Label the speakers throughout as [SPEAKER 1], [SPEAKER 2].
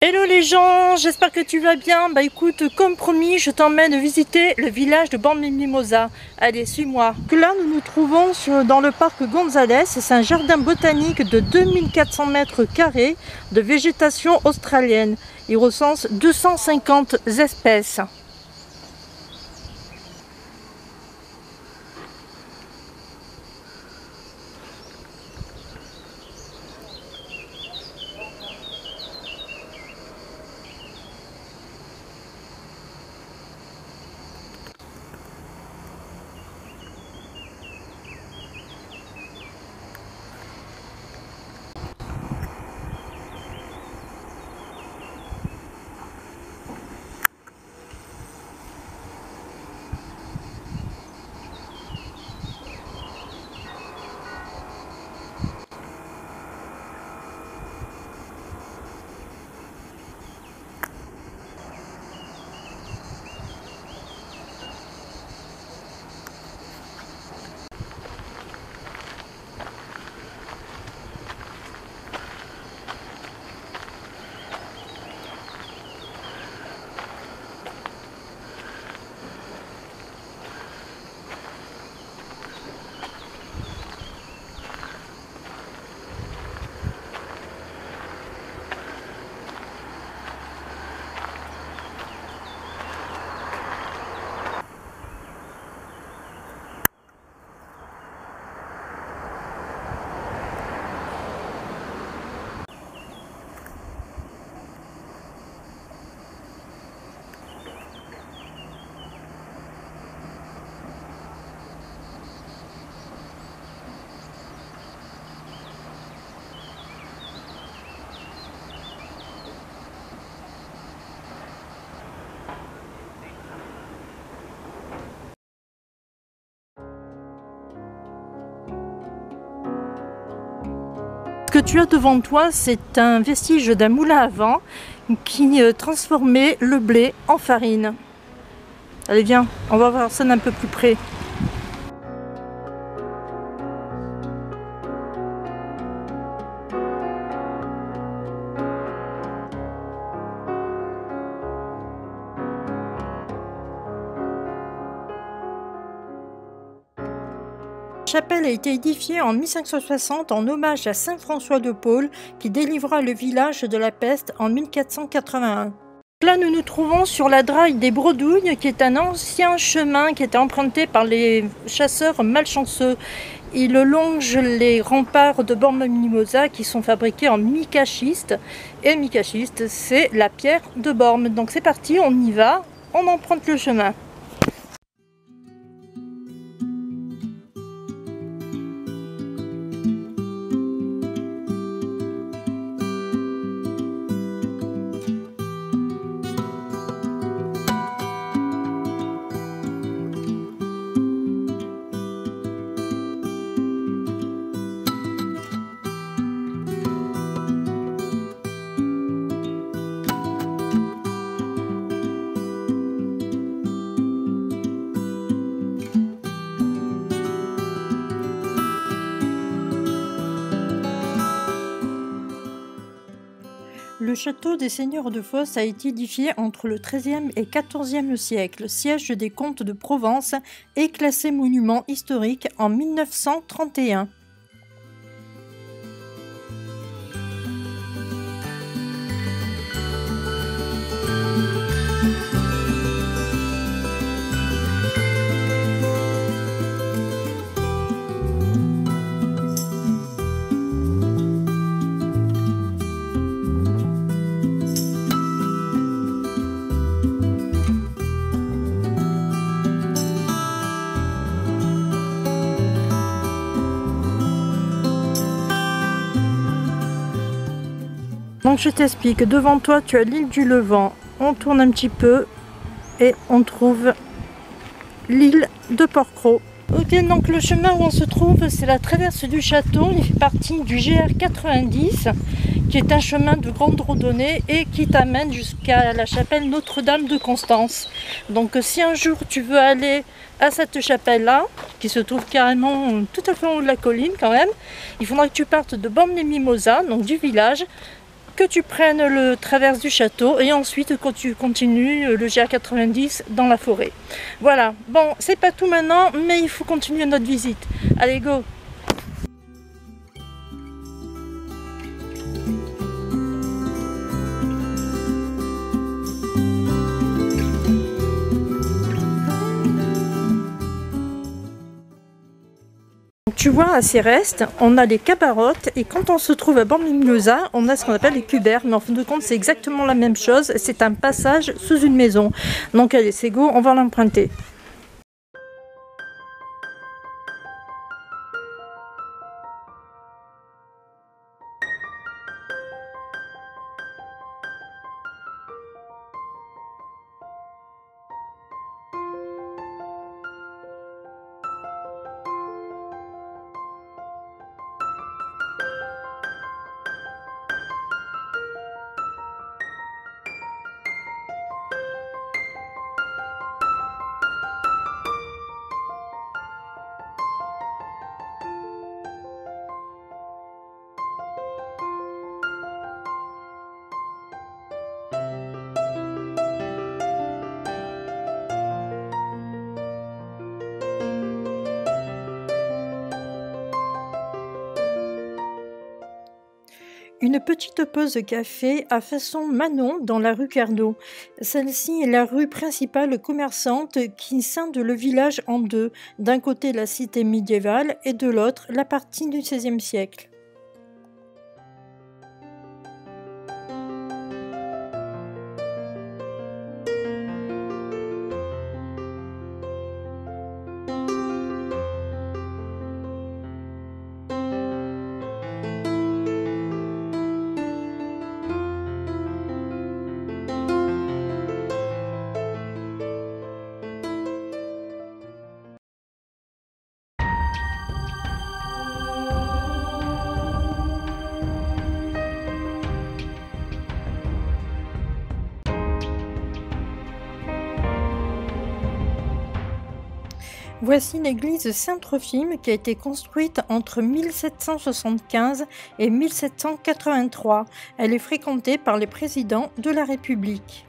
[SPEAKER 1] Hello les gens, j'espère que tu vas bien. Bah écoute, comme promis, je t'emmène visiter le village de Bormes-les-Mimosas. Allez, suis-moi. Là, nous nous trouvons dans le parc Gonzalez. C'est un jardin botanique de 2400 mètres carrés de végétation australienne. Il recense 250 espèces. Ce que tu as devant toi, c'est un vestige d'un moulin à vent qui transformait le blé en farine. Allez, viens, on va voir ça d'un peu plus près. La chapelle a été édifiée en 1560 en hommage à saint François de Paule qui délivra le village de la peste en 1481. Là, nous nous trouvons sur la draille des Bredouilles, qui est un ancien chemin qui était emprunté par les chasseurs malchanceux. Il longe les remparts de Bormes-les-Mimosas qui sont fabriqués en mica-schiste. Et mica-schiste, c'est la pierre de Bormes. Donc c'est parti, on y va, on emprunte le chemin. Le château des seigneurs de Fos a été édifié entre le XIIIe et XIVe siècle, siège des comtes de Provence et classé monument historique en 1931. Donc je t'explique, devant toi tu as l'île du Levant, on tourne un petit peu et on trouve l'île de Porquerolles. Ok, donc le chemin où on se trouve, c'est la traverse du château, il fait partie du GR 90, qui est un chemin de grande randonnée et qui t'amène jusqu'à la chapelle Notre-Dame de Constance. Donc si un jour tu veux aller à cette chapelle-là, qui se trouve carrément tout à fait en haut de la colline quand même, il faudra que tu partes de Bormes-les-Mimosas, donc du village, que tu prennes le traverse du château et ensuite quand tu continues le GA90 dans la forêt. Voilà, bon, c'est pas tout maintenant, mais il faut continuer notre visite. Allez, go! Tu vois, à Céreste, on a les cabarottes et quand on se trouve à Bambi-Mimiosa, on a ce qu'on appelle les cuberes. Mais en fin de compte, c'est exactement la même chose. C'est un passage sous une maison. Donc allez, c'est go, on va l'emprunter. Une petite pause de café à façon Manon dans la rue Carnot. Celle-ci est la rue principale commerçante qui scinde le village en deux. D'un côté la cité médiévale et de l'autre la partie du XVIe siècle. Voici l'église Saint-Trophime qui a été construite entre 1775 et 1783. Elle est fréquentée par les présidents de la République.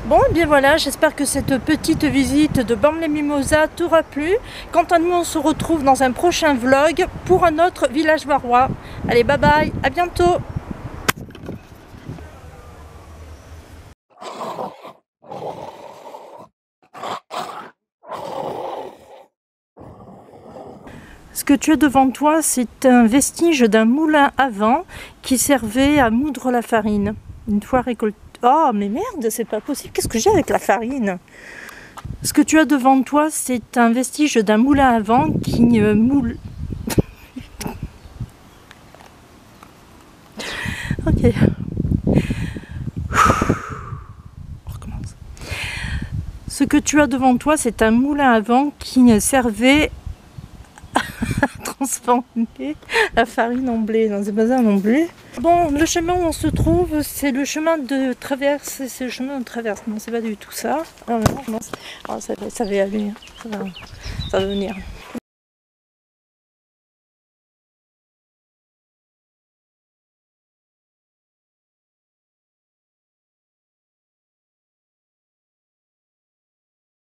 [SPEAKER 1] Bon, et bien voilà, j'espère que cette petite visite de Bambi-Mimiosa t'aura plu. Quant à nous, on se retrouve dans un prochain vlog pour un autre village varois. Allez, bye bye, à bientôt! Ce que tu as devant toi, c'est un vestige d'un moulin à vent qui servait à moudre la farine. Une fois récoltée. Oh, mais merde, c'est pas possible. Qu'est-ce que j'ai avec la farine? Ce que tu as devant toi, c'est un vestige d'un moulin à vent qui moule. Ok. On recommence. Ce que tu as devant toi, c'est un moulin à vent qui servait à transformer la farine en blé. Non, c'est pas ça non plus. Bon, le chemin où on se trouve, c'est le chemin de traverse. C'est le chemin de traverse. Non, c'est pas du tout ça. Ah, non, ça va aller. Ça va venir.